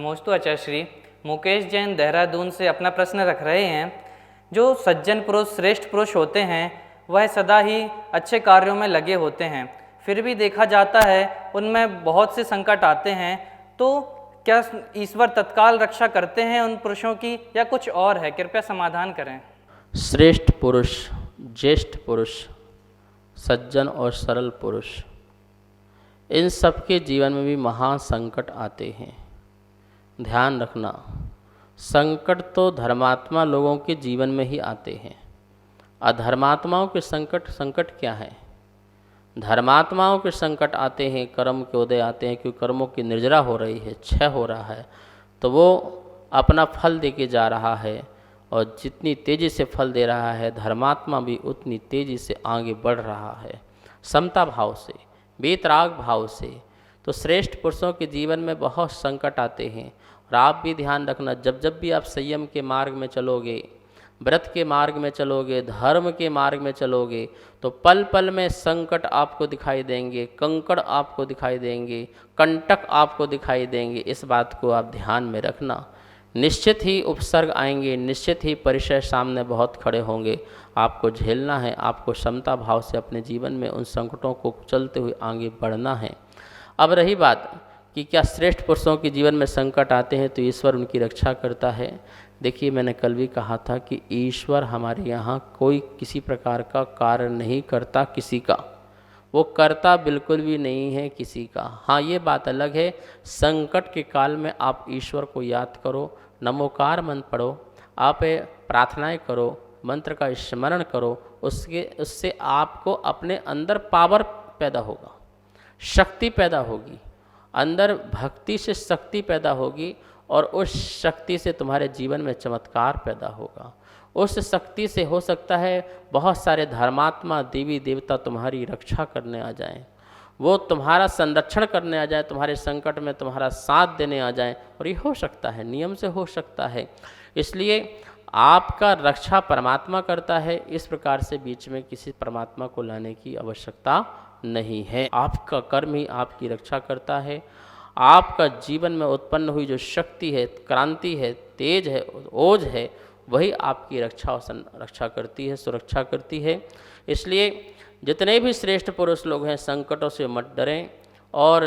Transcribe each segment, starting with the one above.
नमोस्तु आचार्य श्री। मुकेश जैन देहरादून से अपना प्रश्न रख रहे हैं। जो सज्जन पुरुष श्रेष्ठ पुरुष होते हैं वह सदा ही अच्छे कार्यों में लगे होते हैं, फिर भी देखा जाता है उनमें बहुत से संकट आते हैं, तो क्या ईश्वर तत्काल रक्षा करते हैं उन पुरुषों की या कुछ और है? कृपया समाधान करें। श्रेष्ठ पुरुष, ज्येष्ठ पुरुष, सज्जन और सरल पुरुष, इन सब के जीवन में भी महान संकट आते हैं। ध्यान रखना, संकट तो धर्मात्मा लोगों के जीवन में ही आते हैं। अधर्मात्माओं के संकट क्या है? धर्मात्माओं के संकट आते हैं, कर्म के उदय आते हैं, क्योंकि कर्मों की निर्जरा हो रही है, क्षय हो रहा है, तो वो अपना फल दे के जा रहा है, और जितनी तेज़ी से फल दे रहा है धर्मात्मा भी उतनी तेज़ी से आगे बढ़ रहा है, समता भाव से, बेतराग भाव से। तो श्रेष्ठ पुरुषों के जीवन में बहुत संकट आते हैं। और आप भी ध्यान रखना, जब जब भी आप संयम के मार्ग में चलोगे, व्रत के मार्ग में चलोगे, धर्म के मार्ग में चलोगे, तो पल पल में संकट आपको दिखाई देंगे, कंकड़ आपको दिखाई देंगे, कंटक आपको दिखाई देंगे। इस बात को आप ध्यान में रखना। निश्चित ही उपसर्ग आएंगे, निश्चित ही परिचय सामने बहुत खड़े होंगे, आपको झेलना है, आपको क्षमता भाव से अपने जीवन में उन संकटों को चलते हुए आगे बढ़ना है। अब रही बात कि क्या श्रेष्ठ पुरुषों के जीवन में संकट आते हैं तो ईश्वर उनकी रक्षा करता है। देखिए, मैंने कल भी कहा था कि ईश्वर हमारे यहाँ कोई किसी प्रकार का कार्य नहीं करता किसी का, वो करता बिल्कुल भी नहीं है किसी का। हाँ, ये बात अलग है, संकट के काल में आप ईश्वर को याद करो, नमोकार मंत्र पढ़ो, आप प्रार्थनाएं करो, मंत्र का स्मरण करो, उससे आपको अपने अंदर पावर पैदा होगा, शक्ति पैदा होगी, अंदर भक्ति से शक्ति पैदा होगी, और उस शक्ति से तुम्हारे जीवन में चमत्कार पैदा होगा। उस शक्ति से हो सकता है बहुत सारे धर्मात्मा देवी देवता तुम्हारी रक्षा करने आ जाएं, वो तुम्हारा संरक्षण करने आ जाए, तुम्हारे संकट में तुम्हारा साथ देने आ जाए, और ये हो सकता है, नियम से हो सकता है। इसलिए आपका रक्षा परमात्मा करता है, इस प्रकार से बीच में किसी परमात्मा को लाने की आवश्यकता नहीं है। आपका कर्म ही आपकी रक्षा करता है। आपका जीवन में उत्पन्न हुई जो शक्ति है, क्रांति है, तेज है, ओज है, वही आपकी रक्षा करती है, सुरक्षा करती है। इसलिए जितने भी श्रेष्ठ पुरुष लोग हैं, संकटों से मत डरें, और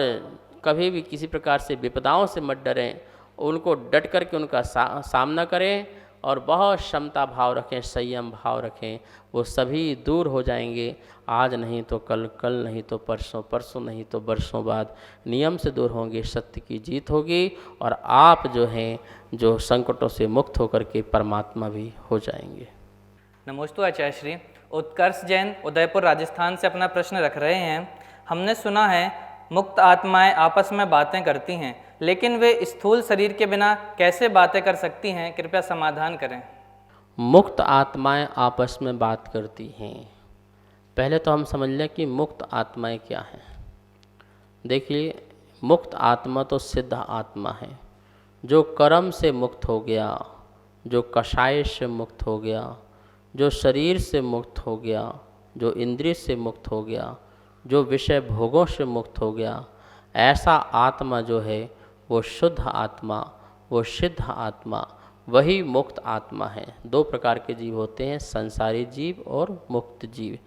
कभी भी किसी प्रकार से विपदाओं से मत डरें, उनको डट करके उनका सामना करें, और बहुत क्षमता भाव रखें, संयम भाव रखें, वो सभी दूर हो जाएंगे। आज नहीं तो कल, कल नहीं तो परसों, परसों नहीं तो बरसों बाद नियम से दूर होंगे, सत्य की जीत होगी, और आप जो हैं जो संकटों से मुक्त होकर के परमात्मा भी हो जाएंगे। नमोस्तु आचार्य श्री। उत्कर्ष जैन उदयपुर राजस्थान से अपना प्रश्न रख रहे हैं। हमने सुना है मुक्त आत्माएं आपस में बातें करती हैं, लेकिन वे स्थूल शरीर के बिना कैसे बातें कर सकती हैं? कृपया समाधान करें। मुक्त आत्माएं आपस में बात करती हैं। पहले तो हम समझ लें कि मुक्त आत्माएं क्या हैं। देखिए, मुक्त आत्मा तो सिद्ध आत्मा है, जो कर्म से मुक्त हो गया, जो कषाय से मुक्त हो गया, जो शरीर से मुक्त हो गया, जो इंद्रिय से मुक्त हो गया, जो विषय भोगों से मुक्त हो गया, ऐसा आत्मा जो है वो शुद्ध आत्मा, वो सिद्ध आत्मा, वही मुक्त आत्मा है। दो प्रकार के जीव होते हैं, संसारी जीव और मुक्त जीव।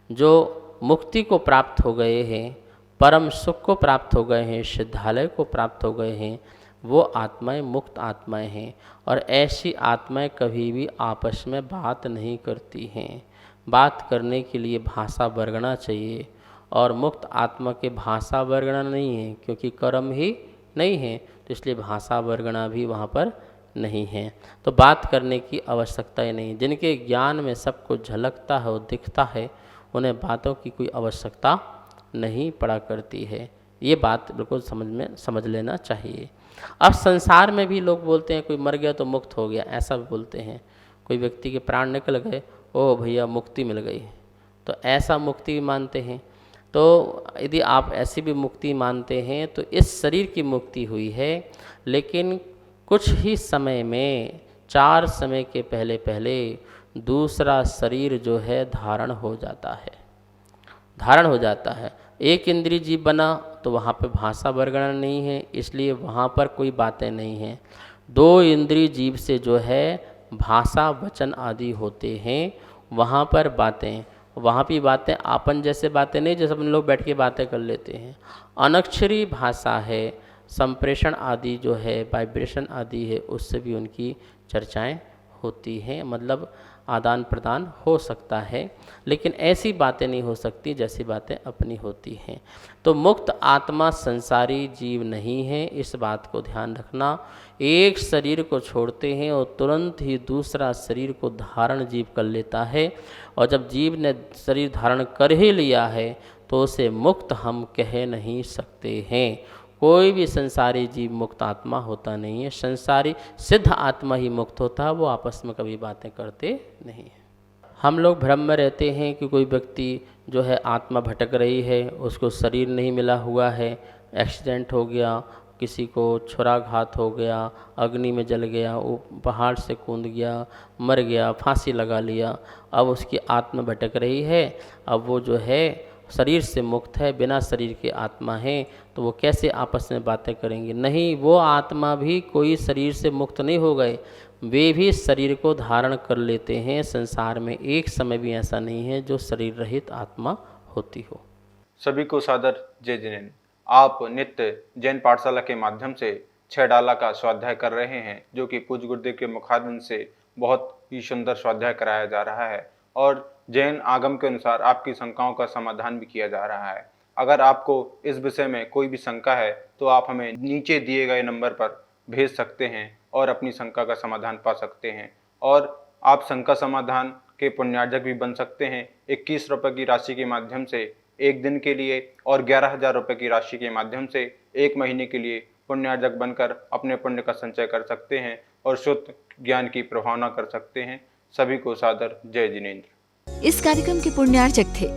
जो मुक्ति को प्राप्त हो गए हैं, परम सुख को प्राप्त हो गए हैं, सिद्धालय को प्राप्त हो गए हैं, वो आत्माएं मुक्त आत्माएं हैं। और ऐसी आत्माएं कभी भी आपस में बात नहीं करती हैं। बात करने के लिए भाषा वर्गना चाहिए, और मुक्त आत्मा के भाषा वर्गना नहीं है, क्योंकि कर्म ही नहीं है, तो इसलिए भाषा वर्गना भी वहाँ पर नहीं है। तो बात करने की आवश्यकता ही नहीं। जिनके ज्ञान में सब कुछ झलकता है और दिखता है, उन्हें बातों की कोई आवश्यकता नहीं पड़ा करती है। ये बात बिल्कुल समझ लेना चाहिए। अब संसार में भी लोग बोलते हैं कोई मर गया तो मुक्त हो गया, ऐसा भी बोलते हैं। कोई व्यक्ति के प्राण निकल गए, ओ भैया मुक्ति मिल गई, तो ऐसा मुक्ति भी मानते हैं। तो यदि आप ऐसी भी मुक्ति मानते हैं तो इस शरीर की मुक्ति हुई है, लेकिन कुछ ही समय में, 4 समय के पहले पहले दूसरा शरीर जो है धारण हो जाता है। धारण हो जाता है। एक इंद्रिय जीव बना तो वहाँ पे भाषा वर्णन नहीं है, इसलिए वहाँ पर कोई बातें नहीं हैं। 2 इंद्रिय जीव से जो है भाषा वचन आदि होते हैं, वहाँ पर बातें, वहाँ की बातें आपन जैसे बातें नहीं, जैसे अपन लोग बैठ के बातें कर लेते हैं। अनक्षरी भाषा है, संप्रेषण आदि जो है, वाइब्रेशन आदि है, उससे भी उनकी चर्चाएं होती हैं, मतलब आदान प्रदान हो सकता है, लेकिन ऐसी बातें नहीं हो सकती जैसी बातें अपनी होती हैं। तो मुक्त आत्मा संसारी जीव नहीं है, इस बात को ध्यान रखना। एक शरीर को छोड़ते हैं और तुरंत ही दूसरा शरीर को धारण जीव कर लेता है, और जब जीव ने शरीर धारण कर ही लिया है तो उसे मुक्त हम कह नहीं सकते हैं। कोई भी संसारी जीव मुक्त आत्मा होता नहीं है, संसारी सिद्ध आत्मा ही मुक्त होता है, वो आपस में कभी बातें करते नहीं हैं। हम लोग भ्रम में रहते हैं कि कोई व्यक्ति जो है आत्मा भटक रही है, उसको शरीर नहीं मिला हुआ है, एक्सीडेंट हो गया, किसी को छुराघात हो गया, अग्नि में जल गया, वो पहाड़ से कूद गया, मर गया, फांसी लगा लिया, अब उसकी आत्मा भटक रही है, अब वो जो है शरीर से मुक्त है, बिना शरीर के आत्मा है, तो वो कैसे आपस में बातें करेंगे? नहीं, वो आत्मा भी कोई शरीर से मुक्त नहीं हो गए, वे भी शरीर को धारण कर लेते हैं। संसार में एक समय भी ऐसा नहीं है जो शरीर रहित आत्मा होती हो। सभी को सादर जय जिनेन्द्र। आप नित्य जैन पाठशाला के माध्यम से 6 डाला का स्वाध्याय कर रहे हैं, जो कि पूज्य गुरुदेव के मुखारबिंद से बहुत ही सुंदर स्वाध्याय कराया जा रहा है, और जैन आगम के अनुसार आपकी शंकाओं का समाधान भी किया जा रहा है। अगर आपको इस विषय में कोई भी शंका है तो आप हमें नीचे दिए गए नंबर पर भेज सकते हैं और अपनी शंका का समाधान पा सकते हैं। और आप शंका समाधान के पुण्यार्जक भी बन सकते हैं। 21 रुपये की राशि के माध्यम से 1 दिन के लिए और 11,000 रुपये की राशि के माध्यम से 1 महीने के लिए पुण्यार्जक बनकर अपने पुण्य का संचय कर सकते हैं और शुद्ध ज्ञान की प्रभावना कर सकते हैं। सभी को सादर जय जिनेन्द्र। इस कार्यक्रम के पुण्यार्चक थे